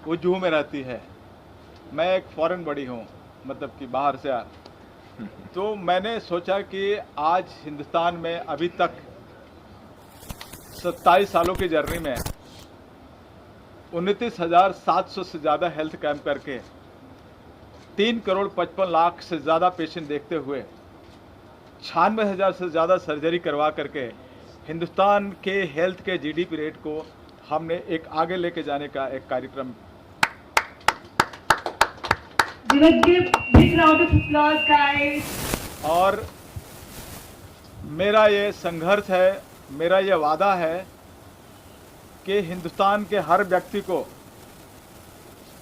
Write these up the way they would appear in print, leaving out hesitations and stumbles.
वो जूहू में रहती है। मैं एक फॉरेन बॉडी हूँ, मतलब कि बाहर से तो मैंने सोचा कि आज हिंदुस्तान में अभी तक 27 सालों की जर्नी में 29,700 से ज़्यादा हेल्थ कैंप करके 3 करोड़ 55 लाख से ज़्यादा पेशेंट देखते हुए 96,000 से ज़्यादा सर्जरी करवा करके हिंदुस्तान के हेल्थ के जीडीपी रेट को हमने एक आगे लेके जाने का एक कार्यक्रम। और मेरा ये संघर्ष है, मेरा ये वादा है कि हिंदुस्तान के हर व्यक्ति को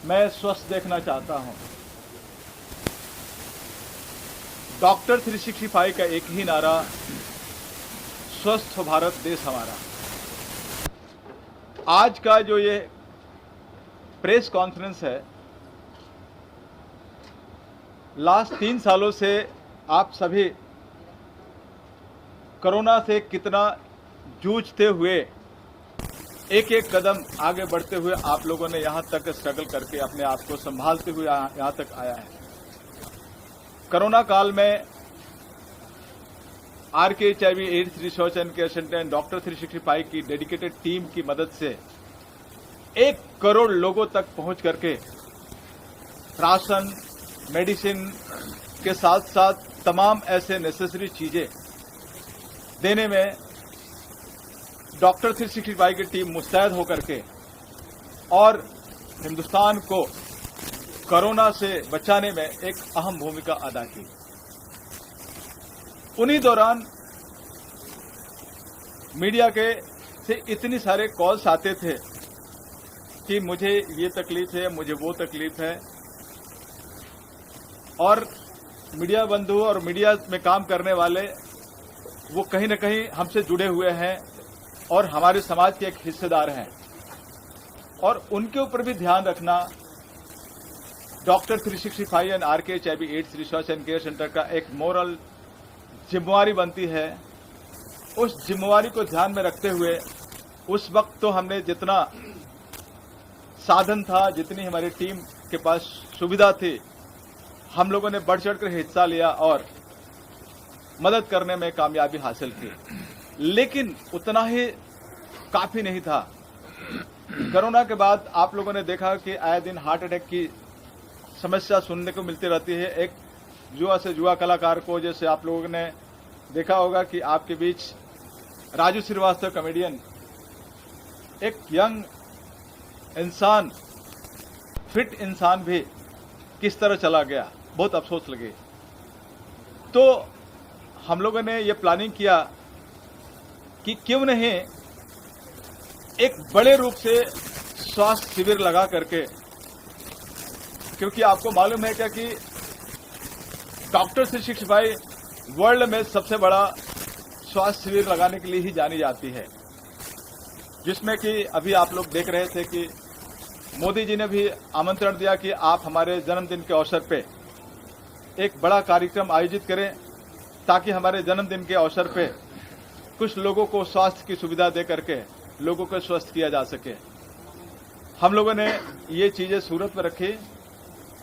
मैं स्वस्थ देखना चाहता हूं। डॉक्टर 365 का एक ही नारा, स्वस्थ भारत देश हमारा। आज का जो ये प्रेस कॉन्फ्रेंस है, लास्ट 3 सालों से आप सभी कोरोना से कितना जूझते हुए एक एक कदम आगे बढ़ते हुए आप लोगों ने यहाँ तक स्ट्रगल करके अपने आप को संभालते हुए यहाँ तक आया है। कोरोना काल में RKHIV ads research and care centre and doctor 365 की डेडिकेटेड टीम की मदद से 1 करोड़ लोगों तक पहुंच करके राशन, मेडिसिन के साथ साथ तमाम ऐसे नेसेसरी चीजें देने में डॉक्टर 365 की टीम मुस्तैद होकर के और हिंदुस्तान को कोरोना से बचाने में एक अहम भूमिका अदा की। उन्हीं दौरान मीडिया के से इतनी सारे कॉल्स आते थे कि मुझे ये तकलीफ है, मुझे वो तकलीफ है, और मीडिया बंधु और मीडिया में काम करने वाले वो कहीं न कहीं हमसे जुड़े हुए हैं और हमारे समाज के एक हिस्सेदार हैं, और उनके ऊपर भी ध्यान रखना doctor 365 and RKHIV ads research and care centre का एक मोरल जिम्मेवारी बनती है। उस जिम्मेवारी को ध्यान में रखते हुए उस वक्त तो हमने जितना साधन था, जितनी हमारी टीम के पास सुविधा थी, हम लोगों ने बढ़ चढ़कर हिस्सा लिया और मदद करने में कामयाबी हासिल की। लेकिन उतना ही काफी नहीं था। कोरोना के बाद आप लोगों ने देखा कि आए दिन हार्ट अटैक की समस्या सुनने को मिलती रहती है। एक जुआ से जुआ कलाकार को, जैसे आप लोगों ने देखा होगा कि आपके बीच राजू श्रीवास्तव कॉमेडियन, एक यंग इंसान, फिट इंसान भी किस तरह चला गया, बहुत अफसोस लगे। तो हम लोगों ने ये प्लानिंग किया कि क्यों नहीं एक बड़े रूप से स्वास्थ्य शिविर लगा करके, क्योंकि आपको मालूम है क्या कि डॉक्टर 365 वर्ल्ड में सबसे बड़ा स्वास्थ्य शिविर लगाने के लिए ही जानी जाती है, जिसमें कि अभी आप लोग देख रहे थे कि मोदी जी ने भी आमंत्रण दिया कि आप हमारे जन्मदिन के अवसर पे एक बड़ा कार्यक्रम आयोजित करें, ताकि हमारे जन्मदिन के अवसर पे कुछ लोगों को स्वास्थ्य की सुविधा दे करके लोगों को स्वस्थ किया जा सके। हम लोगों ने ये चीजें सूरत में रखी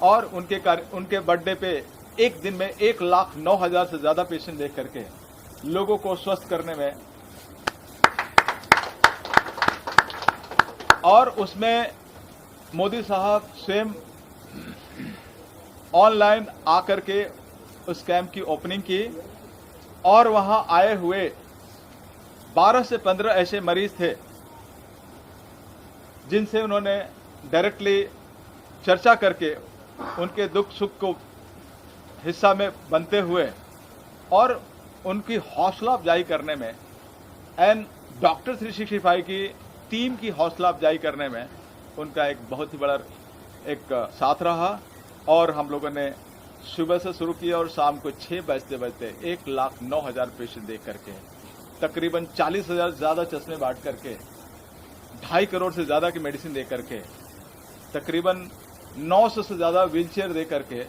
और उनके बर्थडे पे एक दिन में 1,09,000 से ज्यादा पेशेंट देख करके लोगों को स्वस्थ करने में, और उसमें मोदी साहब स्वयं ऑनलाइन आकर के उस कैंप की ओपनिंग की, और वहां आए हुए 12 से 15 ऐसे मरीज थे जिनसे उन्होंने डायरेक्टली चर्चा करके उनके दुख सुख को हिस्सा में बनते हुए और उनकी हौसला अफजाई करने में एंड डॉक्टर 365 की टीम की हौसला अफजाई करने में उनका एक बहुत ही बड़ा एक साथ रहा। और हम लोगों ने सुबह से शुरू किया और शाम को 6 बजते बजते 1,09,000 पेशेंट देख करके, तकरीबन 40,000 ज्यादा चश्मे बांट करके, 2.5 करोड़ से ज्यादा की मेडिसिन दे करके, तकरीबन 900 से ज्यादा व्हीलचेयर दे करके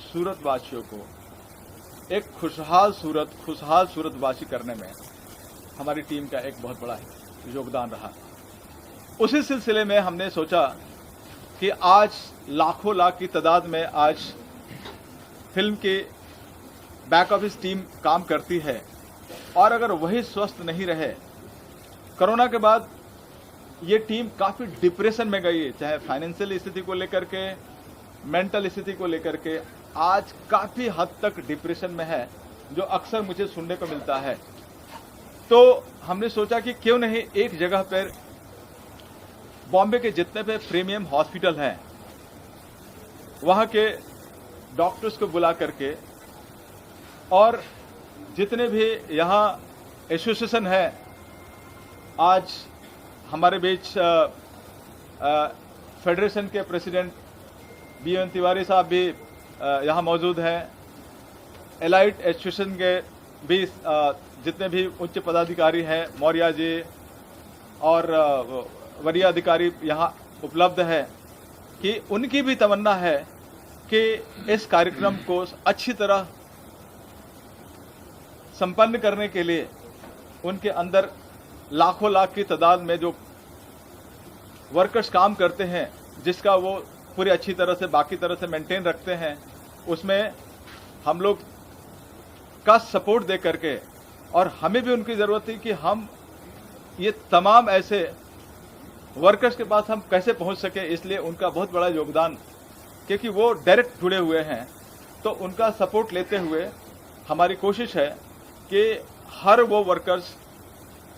सूरत वासियों को एक खुशहाल सूरत वासी करने में हमारी टीम का एक बहुत बड़ा योगदान रहा। उसी सिलसिले में हमने सोचा कि आज लाखों लाख की तादाद में आज फिल्म की बैक ऑफिस टीम काम करती है, और अगर वही स्वस्थ नहीं रहे, कोरोना के बाद ये टीम काफी डिप्रेशन में गई है, चाहे फाइनेंशियल स्थिति को लेकर के, मेंटल स्थिति को लेकर के, आज काफी हद तक डिप्रेशन में है, जो अक्सर मुझे सुनने को मिलता है। तो हमने सोचा कि क्यों नहीं एक जगह पर बॉम्बे के जितने भी प्रीमियम हॉस्पिटल हैं, वहां के डॉक्टर्स को बुला करके और जितने भी यहाँ एसोसिएशन है, आज हमारे बीच फेडरेशन के प्रेसिडेंट बीएन तिवारी साहब भी यहाँ मौजूद हैं, एलाइट एसोसिएशन के भी जितने भी उच्च पदाधिकारी हैं, मौर्या जी और वरीय अधिकारी यहाँ उपलब्ध है, कि उनकी भी तमन्ना है कि इस कार्यक्रम को अच्छी तरह संपन्न करने के लिए उनके अंदर लाखों लाख की तादाद में जो वर्कर्स काम करते हैं, जिसका वो पूरी अच्छी तरह से बाकी तरह से मेंटेन रखते हैं, उसमें हम लोग का सपोर्ट दे करके, और हमें भी उनकी जरूरत थी कि हम ये तमाम ऐसे वर्कर्स के पास हम कैसे पहुंच सके, इसलिए उनका बहुत बड़ा योगदान, क्योंकि वो डायरेक्ट जुड़े हुए हैं, तो उनका सपोर्ट लेते हुए हमारी कोशिश है कि हर वो वर्कर्स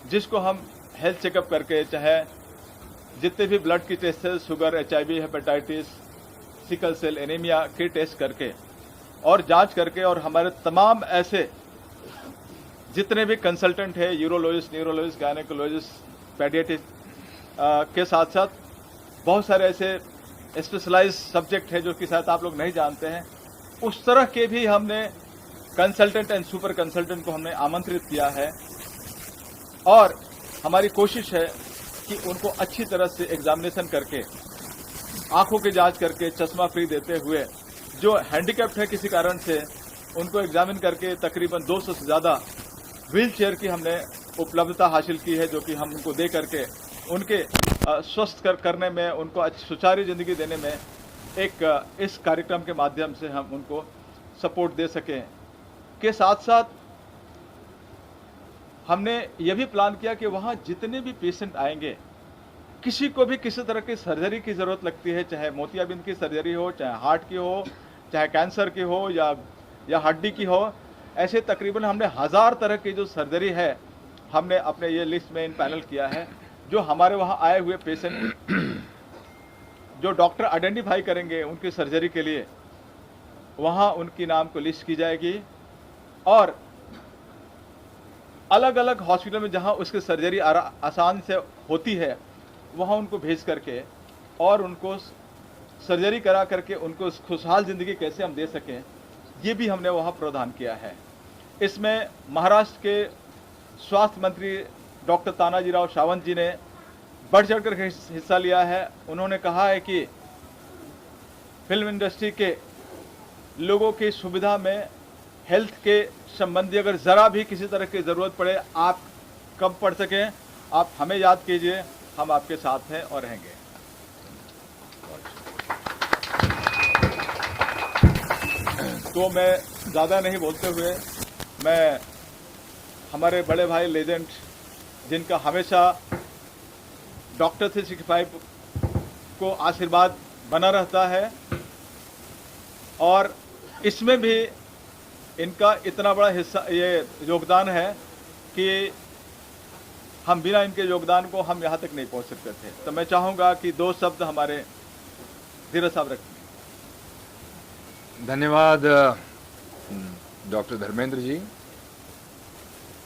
जिसको हम हेल्थ चेकअप करके, चाहे जितने भी ब्लड की टेस्ट है, sugar, HIV, hepatitis, sickle cell anaemia के टेस्ट करके और जांच करके, और हमारे तमाम ऐसे जितने भी कंसल्टेंट है, यूरोलॉजिस्ट, न्यूरोलॉजिस्ट, गायनेकोलॉजिस्ट, पेडियाट्रिस्ट के साथ साथ बहुत सारे ऐसे स्पेशलाइज सब्जेक्ट है जो कि शायद आप लोग नहीं जानते हैं, उस तरह के भी हमने कंसल्टेंट एंड सुपर कंसल्टेंट को हमने आमंत्रित किया है, और हमारी कोशिश है कि उनको अच्छी तरह से एग्जामिनेशन करके, आंखों की जांच करके, चश्मा फ्री देते हुए, जो हैंडीकैप्ड है किसी कारण से, उनको एग्जामिन करके तकरीबन 200 से ज्यादा व्हील चेयर की हमने उपलब्धता हासिल की है, जो कि हम उनको दे करके उनके स्वस्थ करने में, उनको सुचारू जिंदगी देने में एक इस कार्यक्रम के माध्यम से हम उनको सपोर्ट दे सकें। के साथ साथ हमने ये भी प्लान किया कि वहाँ जितने भी पेशेंट आएंगे, किसी को भी किसी तरह की सर्जरी की ज़रूरत लगती है, चाहे मोतियाबिंद की सर्जरी हो, चाहे हार्ट की हो, चाहे कैंसर की हो, या हड्डी की हो, ऐसे तकरीबन हमने 1000 तरह की जो सर्जरी है, हमने अपने ये लिस्ट में इन पैनल किया है। जो हमारे वहाँ आए हुए पेशेंट जो डॉक्टर आइडेंटिफाई करेंगे उनकी सर्जरी के लिए, वहाँ उनकी नाम को लिस्ट की जाएगी, और अलग अलग हॉस्पिटल में जहाँ उसकी सर्जरी आसान से होती है, वहाँ उनको भेज करके और उनको सर्जरी करा करके उनको खुशहाल ज़िंदगी कैसे हम दे सकें, ये भी हमने वहाँ प्रावधान किया है। इसमें महाराष्ट्र के स्वास्थ्य मंत्री डॉक्टर तानाजीराव सावंत जी ने बढ़ चढ़कर हिस्सा लिया है। उन्होंने कहा है कि फिल्म इंडस्ट्री के लोगों की सुविधा में हेल्थ के संबंधी अगर ज़रा भी किसी तरह की ज़रूरत पड़े, आप कब पड़ सकें, आप हमें याद कीजिए, हम आपके साथ हैं और रहेंगे। तो मैं ज़्यादा नहीं बोलते हुए, मैं हमारे बड़े भाई लेजेंड, जिनका हमेशा डॉक्टर 365 को आशीर्वाद बना रहता है, और इसमें भी इनका इतना बड़ा हिस्सा, ये योगदान है कि हम बिना इनके योगदान को हम यहाँ तक नहीं पहुँच सकते थे। तो मैं चाहूँगा कि 2 शब्द हमारे धीरज साहब रखें। धन्यवाद डॉक्टर धर्मेंद्र जी।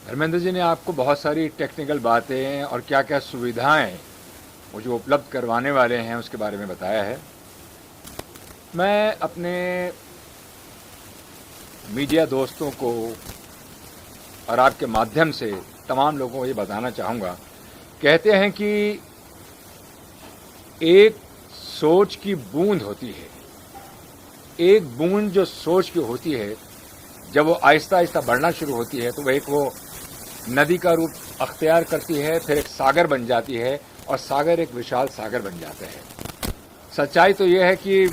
धर्मेंद्र जी ने आपको बहुत सारी टेक्निकल बातें और क्या क्या सुविधाएं वो जो उपलब्ध करवाने वाले हैं उसके बारे में बताया है। मैं अपने मीडिया दोस्तों को और आपके माध्यम से तमाम लोगों को ये बताना चाहूँगा, कहते हैं कि एक सोच की बूंद होती है, एक बूंद जो सोच की होती है, जब वो आहिस्ता आहिस्ता बढ़ना शुरू होती है तो वह एक वो नदी का रूप अख्तियार करती है, फिर एक सागर बन जाती है और सागर एक विशाल सागर बन जाता है। सच्चाई तो ये है कि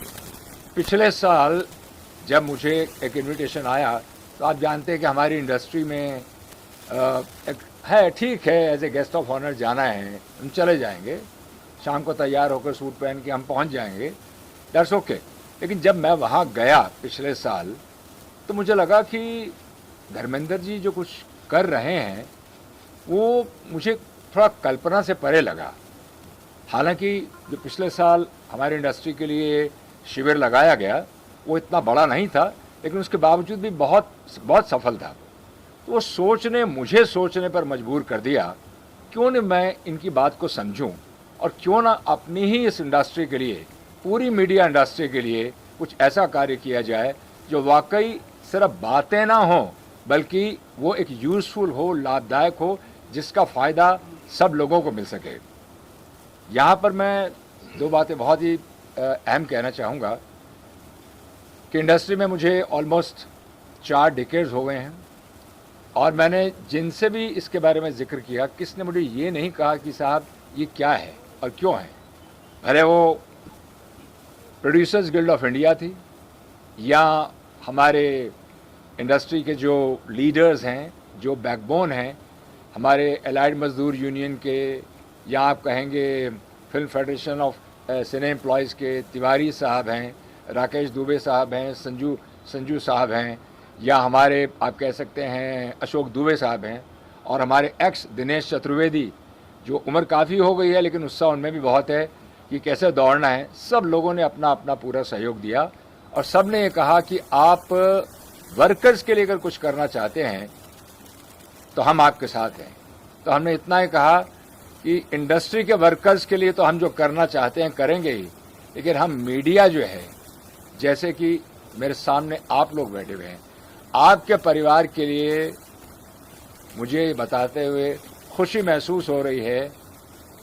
पिछले साल जब मुझे एक इनविटेशन आया तो आप जानते हैं कि हमारी इंडस्ट्री में है, ठीक है, as a guest of honour जाना है, हम चले जाएंगे, शाम को तैयार होकर सूट पहन के हम पहुंच जाएंगे, दैट्स ओके। लेकिन जब मैं वहाँ गया पिछले साल तो मुझे लगा कि धर्मेंद्र जी जो कुछ कर रहे हैं वो मुझे थोड़ा कल्पना से परे लगा। हालांकि जो पिछले साल हमारी इंडस्ट्री के लिए शिविर लगाया गया वो इतना बड़ा नहीं था, लेकिन उसके बावजूद भी बहुत बहुत सफल था। तो वो मुझे सोचने पर मजबूर कर दिया, क्यों न मैं इनकी बात को समझूं और क्यों ना अपनी ही इस इंडस्ट्री के लिए, पूरी मीडिया इंडस्ट्री के लिए कुछ ऐसा कार्य किया जाए जो वाकई सिर्फ बातें ना हों बल्कि वो एक यूज़फुल हो, लाभदायक हो, जिसका फ़ायदा सब लोगों को मिल सके। यहाँ पर मैं दो बातें बहुत ही अहम कहना चाहूँगा कि इंडस्ट्री में मुझे ऑलमोस्ट 4 डिकेड्स हो गए हैं और मैंने जिनसे भी इसके बारे में जिक्र किया, किसने मुझे ये नहीं कहा कि साहब ये क्या है और क्यों है। भले वो प्रोड्यूसर्स गिल्ड ऑफ इंडिया थी या हमारे इंडस्ट्री के जो लीडर्स हैं, जो बैकबोन हैं, हमारे एलाइड मजदूर यूनियन के, या आप कहेंगे film federation of cine employees के तिवारी साहब हैं, राकेश दुबे साहब हैं, संजू साहब हैं, या हमारे आप कह सकते हैं अशोक दुबे साहब हैं, और हमारे एक्स दिनेश चतुर्वेदी, जो उम्र काफ़ी हो गई है लेकिन उत्साह उनमें भी बहुत है कि कैसे दौड़ना है। सब लोगों ने अपना अपना पूरा सहयोग दिया और सब ने ये कहा कि आप वर्कर्स के लिए अगर कुछ करना चाहते हैं तो हम आपके साथ हैं। तो हमने इतना ही कहा कि इंडस्ट्री के वर्कर्स के लिए तो हम जो करना चाहते हैं करेंगे ही, लेकिन हम मीडिया जो है, जैसे कि मेरे सामने आप लोग बैठे हुए हैं, आपके परिवार के लिए मुझे बताते हुए खुशी महसूस हो रही है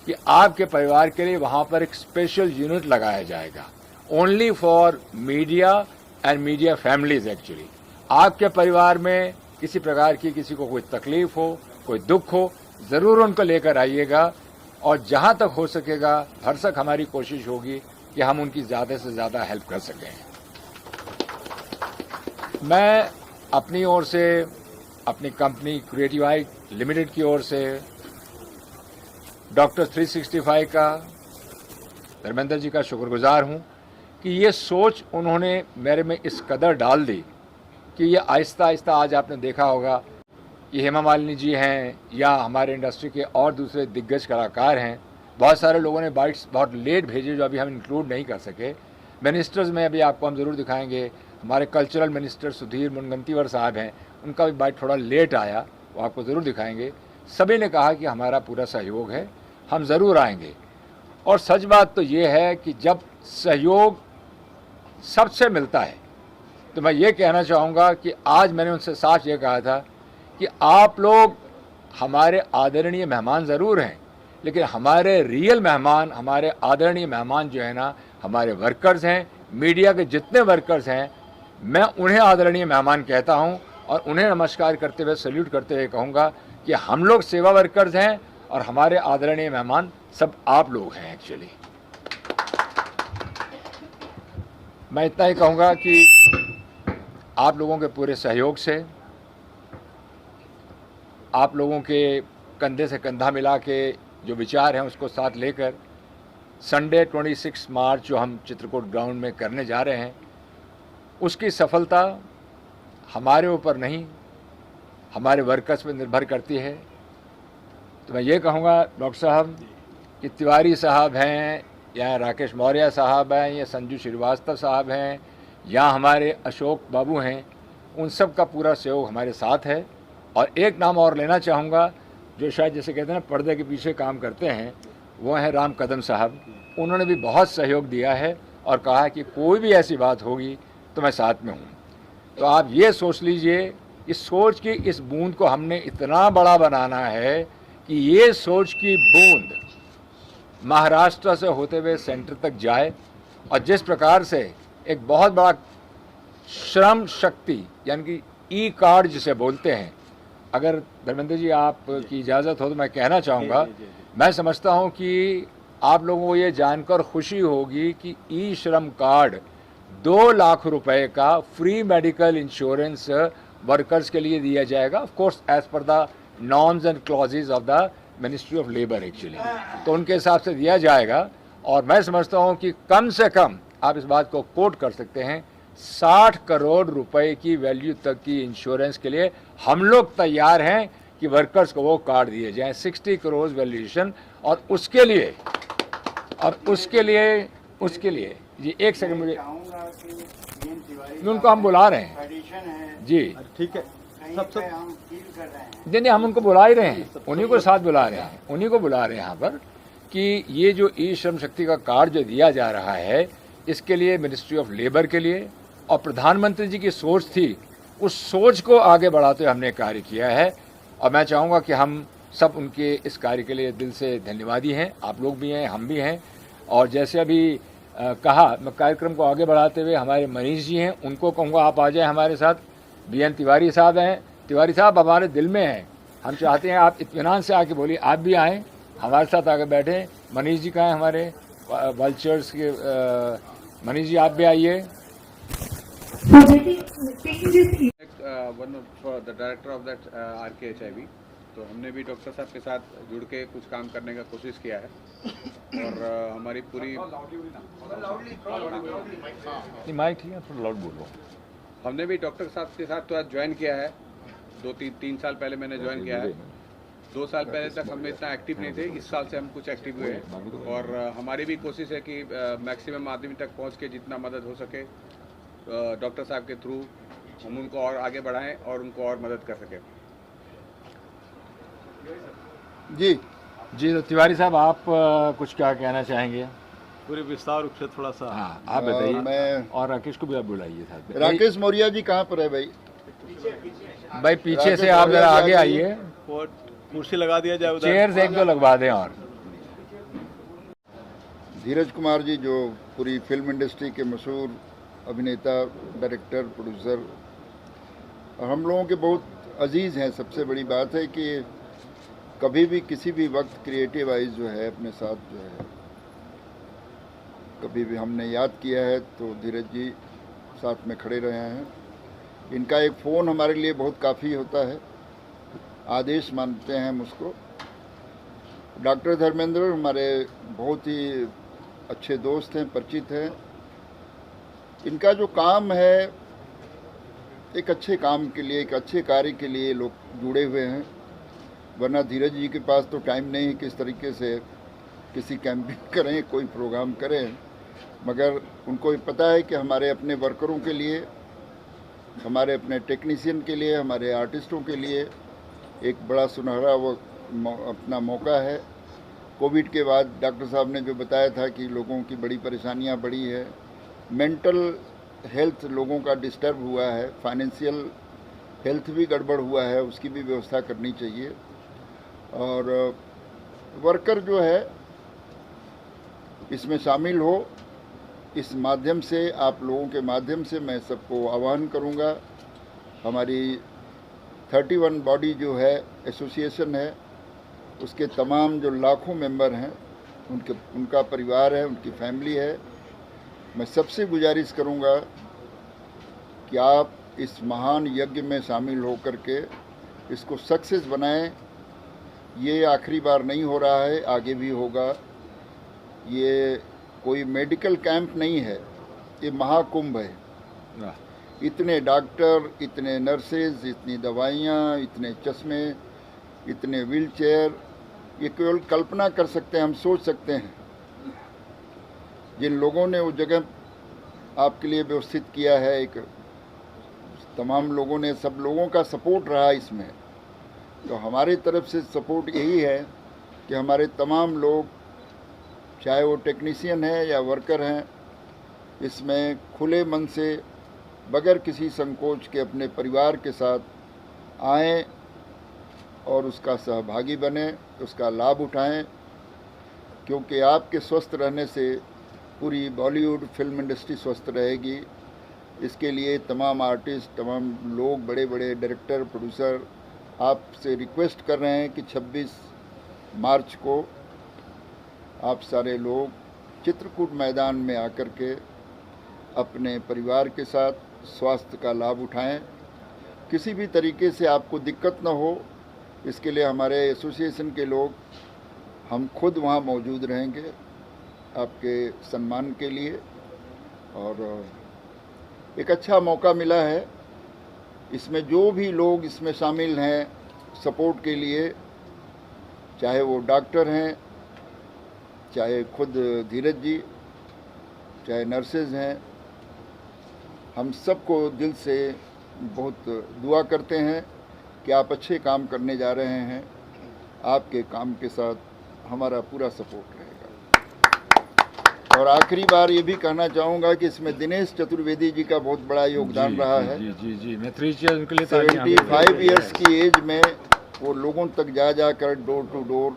कि आपके परिवार के लिए वहाँ पर एक स्पेशल यूनिट लगाया जाएगा, only for media and media families. Actually आपके परिवार में किसी प्रकार की किसी को कोई तकलीफ हो, कोई दुख हो, ज़रूर उनको लेकर आइएगा और जहाँ तक हो सकेगा भरसक हमारी कोशिश होगी कि हम उनकी ज़्यादा से ज़्यादा हेल्प कर सकें। मैं अपनी ओर से, अपनी कंपनी क्रिएटिव आई लिमिटेड की ओर से डॉक्टर 365 का, धर्मेंद्र जी का शुक्रगुजार हूं कि ये सोच उन्होंने मेरे में इस कदर डाल दी कि ये आहिस्ता आहिस्ता, आज आपने देखा होगा कि हेमा मालिनी जी हैं या हमारे इंडस्ट्री के और दूसरे दिग्गज कलाकार हैं, बहुत सारे लोगों ने बाइट्स बहुत लेट भेजे जो अभी हम इंक्लूड नहीं कर सके। मिनिस्टर्स में अभी आपको हम ज़रूर दिखाएंगे, हमारे कल्चरल मिनिस्टर सुधीर मुनगंटीवार साहब हैं, उनका भी बाइट थोड़ा लेट आया, वो आपको ज़रूर दिखाएंगे। सभी ने कहा कि हमारा पूरा सहयोग है, हम ज़रूर आएंगे। और सच बात तो ये है कि जब सहयोग सबसे मिलता है तो मैं ये कहना चाहूँगा कि आज मैंने उनसे साफ ये कहा था कि आप लोग हमारे आदरणीय मेहमान ज़रूर हैं, लेकिन हमारे रियल मेहमान, हमारे आदरणीय मेहमान जो है ना, हमारे वर्कर्स हैं, मीडिया के जितने वर्कर्स हैं, मैं उन्हें आदरणीय मेहमान कहता हूं और उन्हें नमस्कार करते हुए, सैल्यूट करते हुए कहूँगा कि हम लोग सेवा वर्कर्स हैं और हमारे आदरणीय मेहमान सब आप लोग हैं। एक्चुअली मैं इतना ही कहूँगा कि आप लोगों के पूरे सहयोग से, आप लोगों के कंधे से कंधा मिला के जो विचार हैं उसको साथ लेकर संडे 26 मार्च जो हम चित्रकूट ग्राउंड में करने जा रहे हैं, उसकी सफलता हमारे ऊपर नहीं, हमारे वर्कर्स पर निर्भर करती है। तो मैं ये कहूँगा डॉक्टर साहब कि तिवारी साहब हैं या राकेश मौर्य साहब हैं या संजू श्रीवास्तव साहब हैं या हमारे अशोक बाबू हैं, उन सब का पूरा सहयोग हमारे साथ है। और एक नाम और लेना चाहूँगा जो शायद जैसे कहते हैं ना पर्दे के पीछे काम करते हैं, वो हैं राम कदम साहब। उन्होंने भी बहुत सहयोग दिया है और कहा है कि कोई भी ऐसी बात होगी तो मैं साथ में हूँ। तो आप ये सोच लीजिए, इस सोच की इस बूंद को हमने इतना बड़ा बनाना है कि ये सोच की बूंद महाराष्ट्र से होते हुए सेंटर तक जाए और जिस प्रकार से एक बहुत बड़ा श्रम शक्ति यानी कि ई कार्ड जिसे बोलते हैं, अगर धर्मेंद्र जी आप की इजाज़त हो तो मैं कहना चाहूँगा, मैं समझता हूँ कि आप लोगों को ये जानकर खुशी होगी कि ई श्रम कार्ड 2 लाख रुपए का फ्री मेडिकल इंश्योरेंस वर्कर्स के लिए दिया जाएगा, of course as per the norms and clauses of the ministry of labour actually, तो उनके हिसाब से दिया जाएगा। और मैं समझता हूँ कि कम से कम आप इस बात को कोट कर सकते हैं 60 करोड़ रुपए की वैल्यू तक की इंश्योरेंस के लिए हम लोग तैयार हैं कि वर्कर्स को वो कार्ड दिए जाएं, 60 करोड़ वैल्यूएशन। और उसके लिए जी एक सेकंड मुझे, उनको हम बुला रहे हैं जी, ठीक है, सब नहीं हम उनको बुला ही रहे हैं, उन्हीं को साथ बुला रहे हैं, उन्हीं को बुला रहे हैं यहाँ पर कि ये जो ई श्रम शक्ति का कार्ड जो दिया जा रहा है, इसके लिए मिनिस्ट्री ऑफ लेबर के लिए और प्रधानमंत्री जी की सोच थी, उस सोच को आगे बढ़ाते हुए हमने कार्य किया है। और मैं चाहूँगा कि हम सब उनके इस कार्य के लिए दिल से धन्यवादी हैं, आप लोग भी हैं, हम भी हैं। और जैसे अभी कहा, मैं कार्यक्रम को आगे बढ़ाते हुए हमारे मनीष जी हैं, उनको कहूँगा आप आ जाएं हमारे साथ। BN तिवारी साहब हैं, तिवारी साहब हमारे दिल में हैं, हम चाहते हैं आप इत्मीनान से आके बोलिए, आप भी आएँ हमारे साथ आके बैठे। मनीष जी कहाँ हैं हमारे वल्चर्स के, मनीष जी आप भी आइए। One of the director of that RKHIV, तो हमने भी डॉक्टर साहब के साथ जुड़ के कुछ काम करने का कोशिश किया है और हमारी पूरी माइक ठीक है, थोड़ा लाउड बोलो। हमने भी डॉक्टर साहब के साथ तो ज्वाइन किया है, 2-3 साल पहले मैंने ज्वाइन किया है। 2 साल पहले तक हम इतना एक्टिव नहीं थे, इस साल से हम कुछ एक्टिव हुए हैं और हमारी भी कोशिश है कि मैक्सिमम आदमी तक पहुंच के जितना मदद हो सके डॉक्टर साहब के थ्रू हम उनको और आगे बढ़ाएं और उनको और मदद कर सकें। जी तो तिवारी साहब आप कुछ क्या कहना चाहेंगे? पूरे विस्तार रूप से थोड़ा सा। हाँ आप बताइए। मैं और राकेश को भी आप बुलाइए साथ में। राकेश मौर्य जी कहाँ पर है भाई? भाई पीछे से आप जरा आगे आइए, कुर्सी लगा दिया जाए उधर, चेयर्स 1-2 लगवा दें। और धीरज कुमार जी जो पूरी फिल्म इंडस्ट्री के मशहूर अभिनेता, डायरेक्टर, प्रोड्यूसर और हम लोगों के बहुत अजीज़ हैं। सबसे बड़ी बात है कि कभी भी किसी भी वक्त क्रिएटिव आइज जो है अपने साथ जो है कभी भी हमने याद किया है तो धीरज जी साथ में खड़े रहे हैं। इनका एक फ़ोन हमारे लिए बहुत काफ़ी होता है, आदेश मानते हैं हम उसको। डॉक्टर धर्मेंद्र हमारे बहुत ही अच्छे दोस्त हैं, परिचित हैं। इनका जो काम है एक अच्छे काम के लिए, एक अच्छे कार्य के लिए लोग जुड़े हुए हैं, वरना धीरज जी के पास तो टाइम नहीं किस तरीके से किसी कैंपेन करें, कोई प्रोग्राम करें। मगर उनको पता है कि हमारे अपने वर्करों के लिए, हमारे अपने टेक्नीशियन के लिए, हमारे आर्टिस्टों के लिए एक बड़ा सुनहरा वो अपना मौका है। कोविड के बाद डॉक्टर साहब ने जो बताया था कि लोगों की बड़ी परेशानियां बढ़ी है, मेंटल हेल्थ लोगों का डिस्टर्ब हुआ है, फाइनेंशियल हेल्थ भी गड़बड़ हुआ है, उसकी भी व्यवस्था करनी चाहिए। और वर्कर जो है इसमें शामिल हो, इस माध्यम से, आप लोगों के माध्यम से मैं सबको आह्वान करूंगा। हमारी 31 बॉडी जो है, एसोसिएशन है, उसके तमाम जो लाखों मेंबर हैं, उनका परिवार है, उनकी फैमिली है। मैं सबसे गुजारिश करूंगा कि आप इस महान यज्ञ में शामिल होकर के इसको सक्सेस बनाएं। ये आखिरी बार नहीं हो रहा है, आगे भी होगा। ये कोई मेडिकल कैंप नहीं है, ये महाकुंभ है। इतने डॉक्टर, इतने नर्सेज, इतनी दवाइयाँ, इतने चश्मे, इतने व्हीलचेयर, ये केवल कल्पना कर सकते हैं, हम सोच सकते हैं। जिन लोगों ने वो जगह आपके लिए व्यवस्थित किया है, एक तमाम लोगों ने, सब लोगों का सपोर्ट रहा इसमें। तो हमारी तरफ से सपोर्ट यही है कि हमारे तमाम लोग, चाहे वो टेक्नीशियन है या वर्कर हैं, इसमें खुले मन से, बगैर किसी संकोच के अपने परिवार के साथ आएं और उसका सहभागी बने, उसका लाभ उठाएं। क्योंकि आपके स्वस्थ रहने से पूरी बॉलीवुड फिल्म इंडस्ट्री स्वस्थ रहेगी। इसके लिए तमाम आर्टिस्ट, तमाम लोग, बड़े बड़े डायरेक्टर, प्रोड्यूसर आपसे रिक्वेस्ट कर रहे हैं कि 26 मार्च को आप सारे लोग चित्रकूट मैदान में आकर के अपने परिवार के साथ स्वास्थ्य का लाभ उठाएं। किसी भी तरीके से आपको दिक्कत न हो, इसके लिए हमारे एसोसिएशन के लोग हम खुद वहाँ मौजूद रहेंगे आपके सम्मान के लिए। और एक अच्छा मौका मिला है, इसमें जो भी लोग इसमें शामिल हैं सपोर्ट के लिए, चाहे वो डॉक्टर हैं, चाहे खुद धीरज जी, चाहे नर्सेज हैं, हम सबको दिल से बहुत दुआ करते हैं कि आप अच्छे काम करने जा रहे हैं। आपके काम के साथ हमारा पूरा सपोर्ट रहेगा। और आखिरी बार ये भी कहना चाहूँगा कि इसमें दिनेश चतुर्वेदी जी का बहुत बड़ा योगदान रहा है। जी मैं 3 ईयर उनके लिए 75 ईयर्स की एज में वो लोगों तक जा कर डोर टू डोर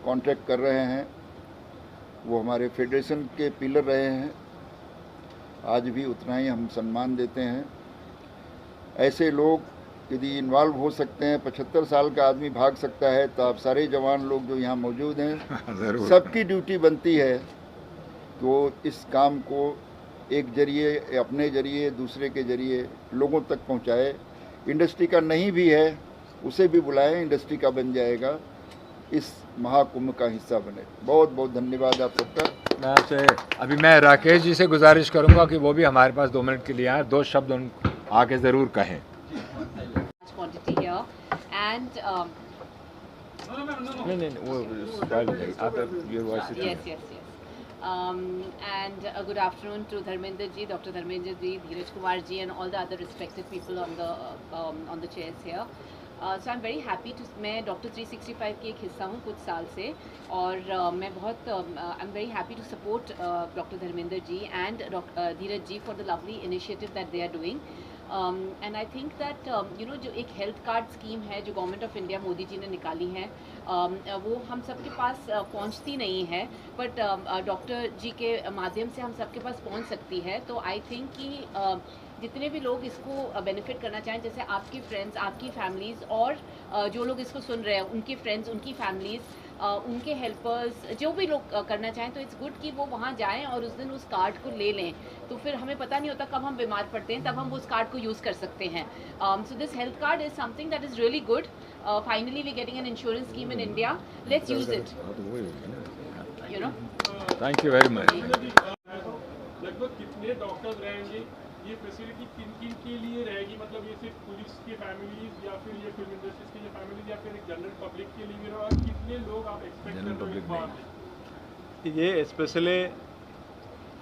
कॉन्टैक्ट कर रहे हैं। वो हमारे फेडरेशन के पिलर रहे हैं, आज भी उतना ही हम सम्मान देते हैं। ऐसे लोग यदि इन्वॉल्व हो सकते हैं, 75 साल का आदमी भाग सकता है, तो आप सारे जवान लोग जो यहाँ मौजूद हैं सबकी ड्यूटी बनती है कि वो इस काम को एक जरिए, अपने जरिए, दूसरे के जरिए लोगों तक पहुँचाए। इंडस्ट्री का नहीं भी है उसे भी बुलाएं, इंडस्ट्री का बन जाएगा, इस महाकुंभ का हिस्सा बने। बहुत बहुत धन्यवाद आप सबका। अभी मैं राकेश जी से गुजारिश करूंगा कि वो भी हमारे पास 2 मिनट के लिए आए, 2 शब्द उन आके ज़रूर कहें। And good afternoon to Dharmender ji, Dr. Dharmender ji, Dheeraj Kumar ji, and all the other respected people on the chairs here. So I'm very happy to, मैं डॉक्टर 365 की एक हिस्सा हूँ कुछ साल से, और मैं बहुत I'm very happy to support doctor Dharmendra ji and Dheeraj ji for the lovely initiative that they are doing. And I think that जो एक हेल्थ कार्ड स्कीम है जो government of India Modi ji ने निकाली है, वो हम सबके पास पहुंचती नहीं है, बट डॉक्टर जी के माध्यम से हम सबके पास पहुंच सकती है। तो आई थिंक कि जितने भी लोग इसको बेनिफिट करना चाहें, जैसे आपकी फ्रेंड्स, आपकी फैमिलीज़, और जो लोग इसको सुन रहे हैं उनके फ्रेंड्स, उनकी फैमिलीज़, उनके हेल्पर्स, जो भी लोग करना चाहें, तो इट्स गुड कि वो वहाँ जाएं और उस दिन उस कार्ड को ले लें। तो फिर हमें पता नहीं होता कब हम बीमार पड़ते हैं, तब हम उस कार्ड को यूज़ कर सकते हैं। So this health card is something that is really good. Finally we getting an insurance scheme in India, let's use it, you know. Thank you very much. लगभग कितने डॉक्टर्स रहेंगे, ये फैसिलिटी किन किन के लिए रहेगी, मतलब ये सिर्फ पुलिस की फैमिलीज या फिर ये फिल्म इंडस्ट्रीज की फैमिलीज या फिर एक जनरल पब्लिक के लिए भी रहेगा, और कितने लोग आप एक्सपेक्ट कर रहे हैं? ये स्पेशली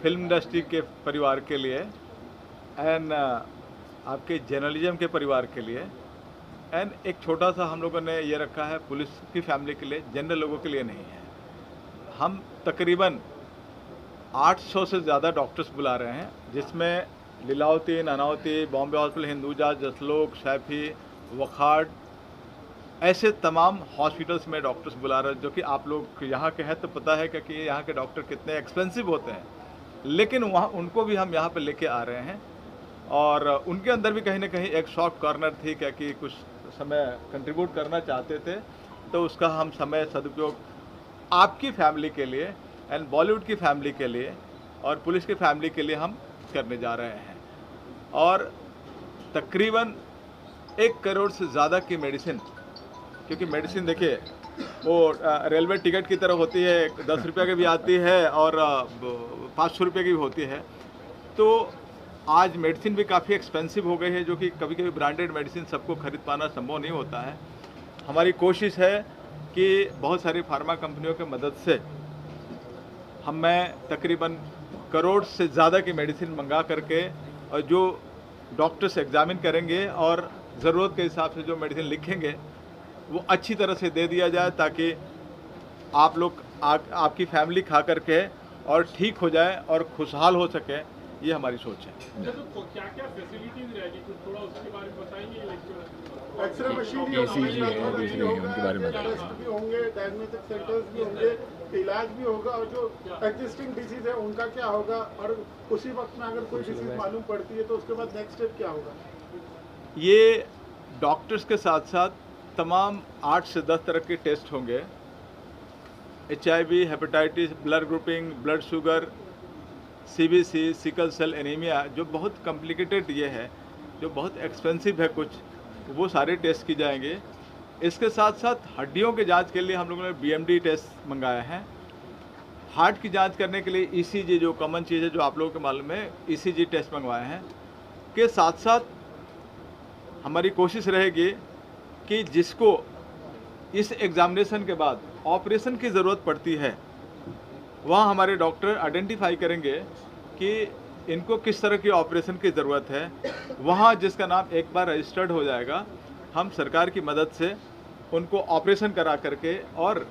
फिल्म इंडस्ट्री के परिवार के लिए एंड आपके जर्नलिज्म के परिवार के लिए, एंड एक छोटा सा हम लोगों ने ये रखा है पुलिस की फैमिली के लिए, जनरल लोगों के लिए नहीं है। हम तकरीबन 800 से ज़्यादा डॉक्टर्स बुला रहे हैं, जिसमें लीलावती, नानावती, बॉम्बे हॉस्पिटल, हिंदुजा, जसलोक, शैफी, वखाड़, ऐसे तमाम हॉस्पिटल्स में डॉक्टर्स बुला रहे हैं, जो कि आप लोग यहाँ के हैं तो पता है कि यहाँ के डॉक्टर कितने एक्सपेंसिव होते हैं, लेकिन वहाँ उनको भी हम यहाँ पे लेके आ रहे हैं। और उनके अंदर भी कहीं ना कहीं एक सॉफ्ट कॉर्नर थी, क्या कि कुछ समय कंट्रीब्यूट करना चाहते थे, तो उसका हम समय सदुपयोग आपकी फैमिली के लिए एंड बॉलीवुड की फैमिली के लिए और पुलिस की फैमिली के लिए हम करने जा रहे हैं। और तकरीबन 1 करोड़ से ज़्यादा की मेडिसिन, क्योंकि मेडिसिन देखिए वो रेलवे टिकट की तरह होती है, 10 रुपये की भी आती है और 500 रुपये की भी होती है। तो आज मेडिसिन भी काफ़ी एक्सपेंसिव हो गई है, जो कि कभी कभी ब्रांडेड मेडिसिन सबको खरीद पाना संभव नहीं होता है। हमारी कोशिश है कि बहुत सारी फार्मा कंपनियों की मदद से मैं तकरीबन करोड़ से ज़्यादा की मेडिसिन मंगा करके, और जो डॉक्टर्स एग्जामिन करेंगे और ज़रूरत के हिसाब से जो मेडिसिन लिखेंगे वो अच्छी तरह से दे दिया जाए, ताकि आप लोग आपकी फैमिली खा करके और ठीक हो जाए और खुशहाल हो सके, ये हमारी सोच है। तो क्या क्या फैसिलिटीज रहेगी, कुछ थोड़ा उसके बारे में बताएंगे? एक्सरे मशीन भी होंगे, डायग्नोस्टिक सेंटर्स भी होंगे, इलाज भी होगा, और जो एग्जिस्टिंग डिसीज है उनका क्या होगा, और उसी वक्त में अगर कोई डिसीज मालूम पड़ती है तो उसके बाद नेक्स्ट स्टेप क्या होगा? ये डॉक्टर्स के साथ साथ तमाम 8 से 10 तरह के टेस्ट होंगे। HIV, hepatitis, blood grouping, blood sugar, CBC, sickle cell anaemia, जो बहुत कॉम्प्लिकेटेड ये है, जो बहुत एक्सपेंसिव है कुछ, वो सारे टेस्ट की जाएंगे। इसके साथ साथ हड्डियों के जांच के लिए हम लोगों ने BMD टेस्ट मंगाया है। हार्ट की जांच करने के लिए ECG, जो कॉमन चीज़ है जो आप लोगों को मालूम है, ECG टेस्ट मंगवाए हैं। के साथ साथ हमारी कोशिश रहेगी कि जिसको इस एग्ज़ामिनेशन के बाद ऑपरेशन की ज़रूरत पड़ती है, वहाँ हमारे डॉक्टर आइडेंटिफाई करेंगे कि इनको किस तरह की ऑपरेशन की ज़रूरत है। वहाँ जिसका नाम एक बार रजिस्टर्ड हो जाएगा, हम सरकार की मदद से उनको ऑपरेशन करा करके और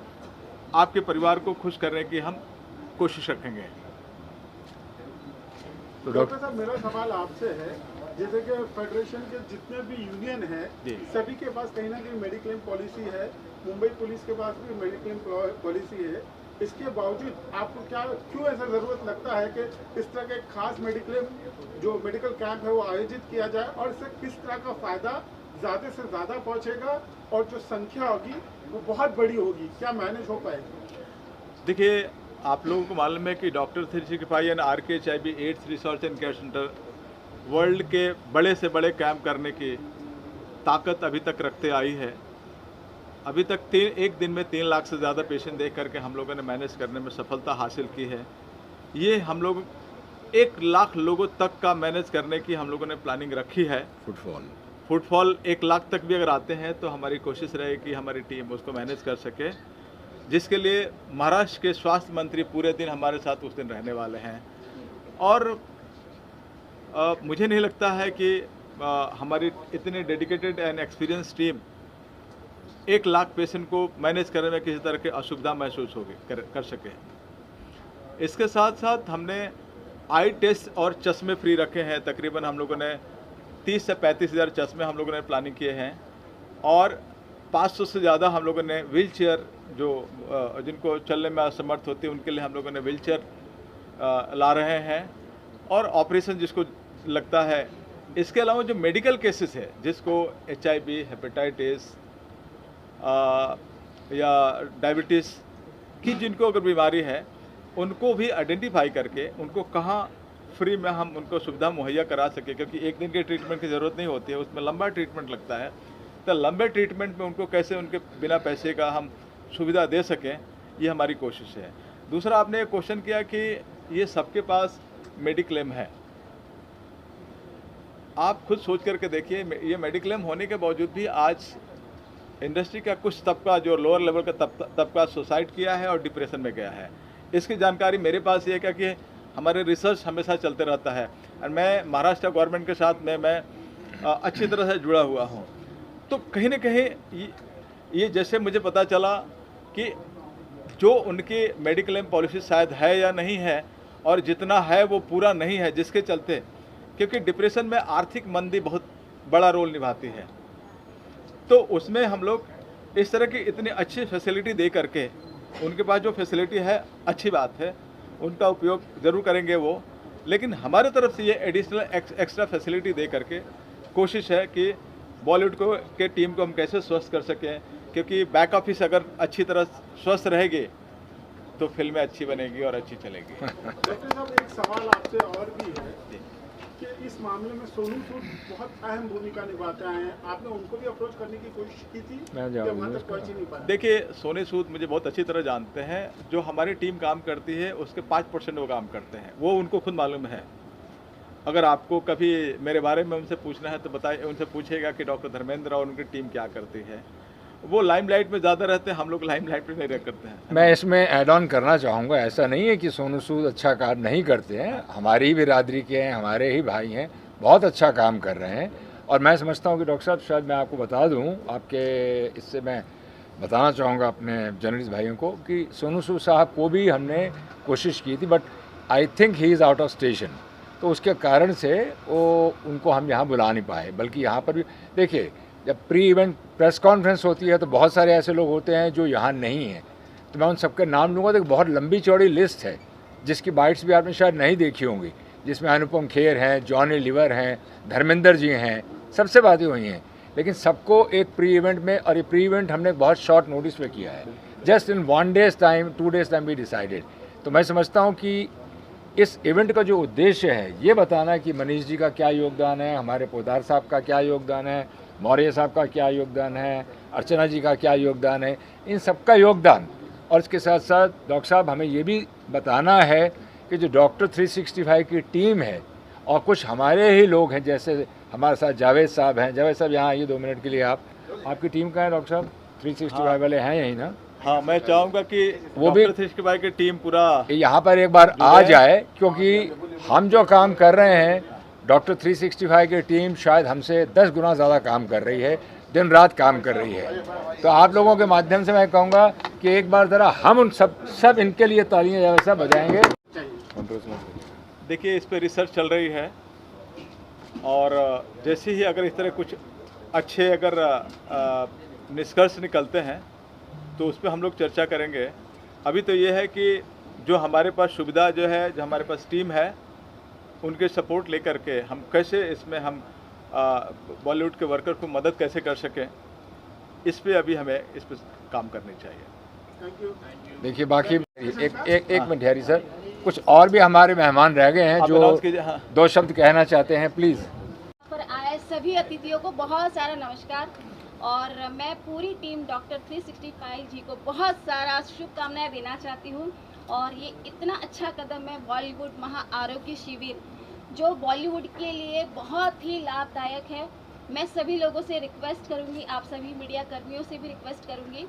आपके परिवार को खुश करने की हम कोशिश रखेंगे। तो डॉक्टर साहब, मेरा सवाल आपसे है, जैसे कि फेडरेशन के जितने भी यूनियन है, सभी के पास कहीं ना कहीं मेडिक्लेम पॉलिसी है, मुंबई पुलिस के पास भी मेडिक्लेम पॉलिसी है, इसके बावजूद आपको क्यों ऐसा ज़रूरत लगता है कि इस तरह के खास मेडिक्लेम जो मेडिकल कैंप है वो आयोजित किया जाए, और इससे किस तरह का फ़ायदा ज़्यादा से ज़्यादा पहुँचेगा और जो संख्या होगी वो बहुत बड़ी होगी, क्या मैनेज हो पाएगी? देखिए, आप लोगों को मालूम है कि doctor 365 and RKHIV ads research and care centre world के बड़े से बड़े कैंप करने की ताकत अभी तक रखते आई है। अभी तक एक दिन में 3 लाख से ज़्यादा पेशेंट देख करके हम लोगों ने मैनेज करने में सफलता हासिल की है। ये हम लोग 1 लाख लोगों तक का मैनेज करने की हम लोगों ने प्लानिंग रखी है। फुटफॉल 1 लाख तक भी अगर आते हैं तो हमारी कोशिश रहे कि हमारी टीम उसको मैनेज कर सके, जिसके लिए महाराष्ट्र के स्वास्थ्य मंत्री पूरे दिन हमारे साथ उस दिन रहने वाले हैं। और मुझे नहीं लगता है कि हमारी इतनी dedicated and experience team 1 lakh patient को मैनेज करने में किसी तरह की असुविधा महसूस होगी कर सके। इसके साथ साथ हमने आई टेस्ट और चश्मे फ्री रखे हैं। तकरीबन हम लोगों ने 30 से 35 हज़ार चश्मे हम लोगों ने प्लानिंग किए हैं, और 500 से ज़्यादा हम लोगों ने व्हील चेयर, जो जिनको चलने में असमर्थ होती है उनके लिए हम लोगों ने व्हील चेयर ला रहे हैं, और ऑपरेशन जिसको लगता है। इसके अलावा जो मेडिकल केसेस है, जिसको HIV, हेपेटाइटिस या डायबिटीज़ की जिनको अगर बीमारी है, उनको भी आइडेंटिफाई करके उनको कहाँ फ्री में हम उनको सुविधा मुहैया करा सके, क्योंकि एक दिन के ट्रीटमेंट की ज़रूरत नहीं होती है, उसमें लंबा ट्रीटमेंट लगता है। तो लंबे ट्रीटमेंट में उनको कैसे उनके बिना पैसे का हम सुविधा दे सकें, ये हमारी कोशिश है। दूसरा, आपने एक क्वेश्चन किया कि ये सबके पास मेडिक्लेम है। आप खुद सोच करके देखिए, ये मेडिक्लेम होने के बावजूद भी आज इंडस्ट्री का कुछ तबका, जो लोअर लेवल का तबका सुसाइड किया है और डिप्रेशन में गया है। इसकी जानकारी मेरे पास ये है कि हमारे रिसर्च हमेशा चलते रहता है, और मैं महाराष्ट्र गवर्नमेंट के साथ में मैं अच्छी तरह से जुड़ा हुआ हूँ। तो कहीं ना कहीं ये जैसे मुझे पता चला कि जो उनकी मेडिक्लेम पॉलिसी शायद है या नहीं है, और जितना है वो पूरा नहीं है, जिसके चलते, क्योंकि डिप्रेशन में आर्थिक मंदी बहुत बड़ा रोल निभाती है, तो उसमें हम लोग इस तरह की इतनी अच्छी फैसिलिटी दे करके, उनके पास जो फैसिलिटी है अच्छी बात है, उनका उपयोग ज़रूर करेंगे वो, लेकिन हमारे तरफ से ये एडिशनल एक्स्ट्रा फैसिलिटी दे करके कोशिश है कि बॉलीवुड के टीम को हम कैसे स्वस्थ कर सकें, क्योंकि बैक ऑफिस अगर अच्छी तरह स्वस्थ रहेगी तो फिल्में अच्छी बनेगी और अच्छी चलेगी। डॉक्टर साहब, एक सवाल आपसे और भी है कि इस मामले में सोनू सूद बहुत अहम भूमिका निभाते हैं, आपने उनको भी अप्रोच करने की कोशिश की थी? देखिए, सोनू सूद मुझे बहुत अच्छी तरह जानते हैं। जो हमारी टीम काम करती है उसके 5% वो काम करते हैं, वो उनको खुद मालूम है। अगर आपको कभी मेरे बारे में उनसे पूछना है तो बताइए, उनसे पूछेगा कि डॉक्टर धर्मेंद्र और उनकी टीम क्या करती है। वो लाइमलाइट में ज़्यादा रहते हैं, हम लोग लाइमलाइट में नहीं रह करते हैं। मैं इसमें ऐड ऑन करना चाहूँगा, ऐसा नहीं है कि सोनू सूद अच्छा काम नहीं करते हैं, हमारी ही बिरादरी के हैं, हमारे ही भाई हैं, बहुत अच्छा काम कर रहे हैं। और मैं समझता हूँ कि डॉक्टर साहब, शायद मैं आपको बता दूँ, आपके इससे मैं बताना चाहूँगा अपने जर्नलिस्ट भाइयों को कि सोनू सूद साहब को भी हमने कोशिश की थी, but I think he is out of station, तो उसके कारण से वो उनको हम यहाँ बुला नहीं पाए। बल्कि यहाँ पर भी देखिए, जब प्री इवेंट प्रेस कॉन्फ्रेंस होती है तो बहुत सारे ऐसे लोग होते हैं जो यहाँ नहीं हैं, तो मैं उन सबके नाम लूँगा। तो एक बहुत लंबी चौड़ी लिस्ट है जिसकी बाइट्स भी आपने शायद नहीं देखी होंगी, जिसमें अनुपम खेर हैं, जॉनी लीवर हैं, धर्मेंद्र जी हैं, सबसे बातें हुई हैं। लेकिन सबको एक प्री इवेंट में, और ये प्री इवेंट हमने बहुत शॉर्ट नोटिस पे किया है, just in 1 days time 2 days time we decided. तो मैं समझता हूँ कि इस इवेंट का जो उद्देश्य है ये बताना कि मनीष जी का क्या योगदान है, हमारे पोदार साहब का क्या योगदान है, मौर्य साहब का क्या योगदान है, अर्चना जी का क्या योगदान है, इन सबका योगदान। और इसके साथ साथ डॉक्टर साहब हमें ये भी बताना है कि जो डॉक्टर 365 की टीम है और कुछ हमारे ही लोग हैं, जैसे हमारे साथ जावेद साहब हैं। जावेद साहब यहाँ आइए 2 मिनट के लिए। आपकी टीम कहाँ है डॉक्टर साहब? 365 वाले हैं यहीं ना? हाँ, मैं चाहूँगा कि वो भी डॉक्टर 365 की टीम पूरा यहाँ पर एक बार आ जाए, क्योंकि हम जो काम कर रहे हैं डॉक्टर 365 की टीम शायद हमसे 10 गुना ज़्यादा काम कर रही है, दिन रात काम कर रही है। तो आप लोगों के माध्यम से मैं कहूँगा कि एक बार ज़रा हम उन सब इनके लिए तालियां सब बजाएंगे। देखिए, इस पे रिसर्च चल रही है और जैसे ही अगर इस तरह कुछ अच्छे अगर निष्कर्ष निकलते हैं तो उस पर हम लोग चर्चा करेंगे। अभी तो ये है कि जो हमारे पास सुविधा जो है, जो हमारे पास टीम है, उनके सपोर्ट लेकर के हम कैसे इसमें हम बॉलीवुड के वर्कर को मदद कैसे कर सकें, इस पे अभी हमें इस पर काम करनी चाहिए। देखिए बाकी एक मिनट हरी सर, कुछ और भी हमारे मेहमान रह गए हैं जो 2 शब्द कहना चाहते हैं, प्लीज़। पर आए सभी अतिथियों को बहुत सारा नमस्कार और मैं पूरी टीम डॉक्टर 365 जी को बहुत सारा शुभकामनाएं देना चाहती हूँ। और ये इतना अच्छा कदम है बॉलीवुड महा आरोग्य शिविर, जो बॉलीवुड के लिए बहुत ही लाभदायक है। मैं सभी लोगों से रिक्वेस्ट करूँगी, आप सभी मीडिया कर्मियों से भी रिक्वेस्ट करूँगी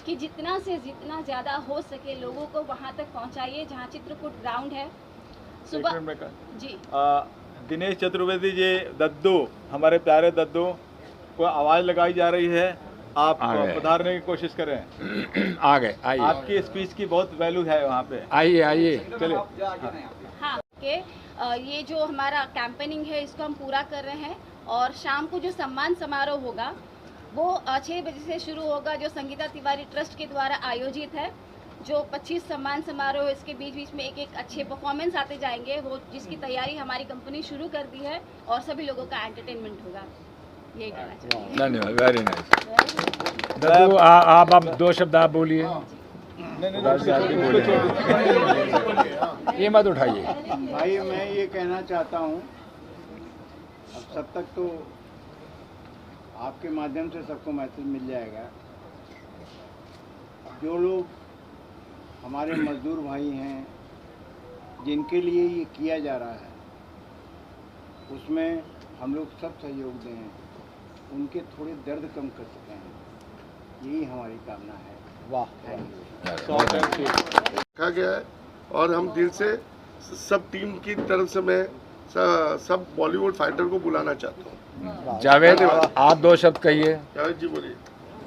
कि जितना से जितना ज़्यादा हो सके लोगों को वहाँ तक पहुँचाइए जहाँ चित्रकूट ग्राउंड है। सुबह जी दिनेश चतुर्वेदी जी, दद्दू, हमारे प्यारे दद्दू को आवाज़ लगाई जा रही है, आप पधारने की कोशिश करें। आ गए, आइए। आपकी स्पीच की बहुत वैल्यू है वहाँ पे। आइए चलिए। हाँ ये जो हमारा कैंपेनिंग है इसको हम पूरा कर रहे हैं और शाम को जो सम्मान समारोह होगा वो 6 बजे से शुरू होगा, जो संगीता तिवारी ट्रस्ट के द्वारा आयोजित है। जो 25 सम्मान समारोह, इसके बीच बीच में एक अच्छे परफॉर्मेंस आते जाएंगे, वो जिसकी तैयारी हमारी कंपनी शुरू कर दी है और सभी लोगों का एंटरटेनमेंट होगा। यही कहना चाहिए। धन्यवाद, वेरी नाइस। आप 2 शब्द आप बोलिए। ये मत उठाइए भाई। मैं ये कहना चाहता हूँ, अब सब तक तो आपके माध्यम से सबको मैसेज मिल जाएगा। जो लोग हमारे मजदूर भाई हैं जिनके लिए ये किया जा रहा है, उसमें हम लोग सब सहयोग दें, उनके थोड़े दर्द कम कर सकें, यही हमारी कामना है। वाह, कहा गया है और हम दिल से सब टीम की तरफ से मैं सब बॉलीवुड फाइटर को बुलाना चाहता हूँ। जावेद, आप 2 शब्द कहिए। जावेद जी बोलिए।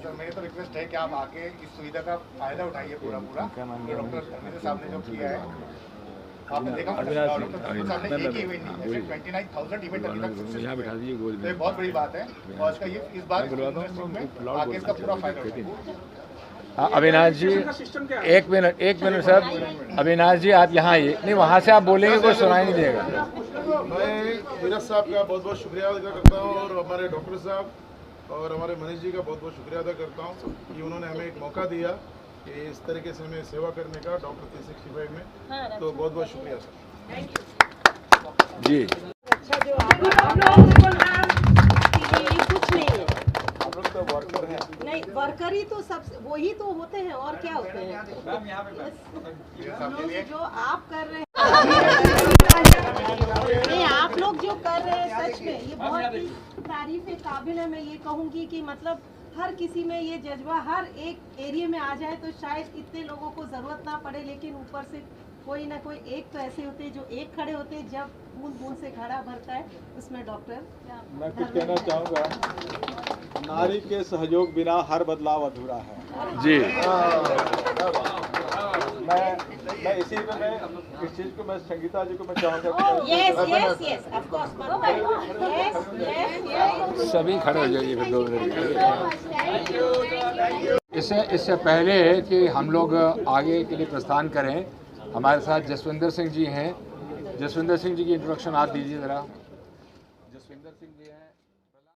सर, मेरी तो रिक्वेस्ट है कि आप आके इस सुविधा का फायदा उठाइए पूरा जो डॉक्टर धर्मेंद्र साहब ने जो किया है। आपने देखा डॉक्टर साहब ने एक ही इवेंट नहीं, 29,000 इवेंट अभी तक यहाँ बिठा दिए गोल में। तो बहुत बड़ी बात है और इसका ये इस बार में आगे इसका पूरा फायदा उठाइए। अविनाश जी, एक मिनट सर। अविनाश जी आप यहाँ आइए। नहीं, वहाँ से आप बोलेंगे कोई सुनाई नहीं देगा। मैं नीरज साहब का बहुत बहुत शुक्रिया अदा करता हूँ और हमारे डॉक्टर साहब और हमारे मनीष जी का बहुत बहुत शुक्रिया अदा करता हूँ कि उन्होंने हमें एक मौका दिया कि इस तरीके से हमें सेवा करने का डॉक्टर 365 में। तो बहुत बहुत शुक्रिया सर जी। वर्कर हैं। नहीं, वर्कर ही तो सब वही तो होते हैं और क्या होते हैं। जो आप कर रहे हैं, नहीं आप लोग जो कर रहे हैं सच में ये बहुत ही तारीफ काबिल है। मैं ये कहूँगी कि मतलब हर किसी में ये जज्बा हर एक एरिया में आ जाए तो शायद इतने लोगों को ज़रूरत ना पड़े, लेकिन ऊपर से कोई ना कोई एक तो ऐसे होते हैं जो एक खड़े होते हैं, जब बूंद बूंद से घड़ा भरता है, उसमें डॉक्टर। मैं कुछ कहना चाहूँगा, नारी के सहयोग बिना हर बदलाव अधूरा है जी। मैं इसी में मैं इस चीज़ को मैं संगीता जी को मैं चाहूँगा सभी खड़े हो जाइए फिर 2 मिनट। इससे पहले कि हम लोग आगे के लिए प्रस्थान करें, हमारे साथ जसविंदर सिंह जी हैं। जसविंदर सिंह जी की इंट्रोडक्शन आप दीजिए ज़रा। जसविंदर सिंह जी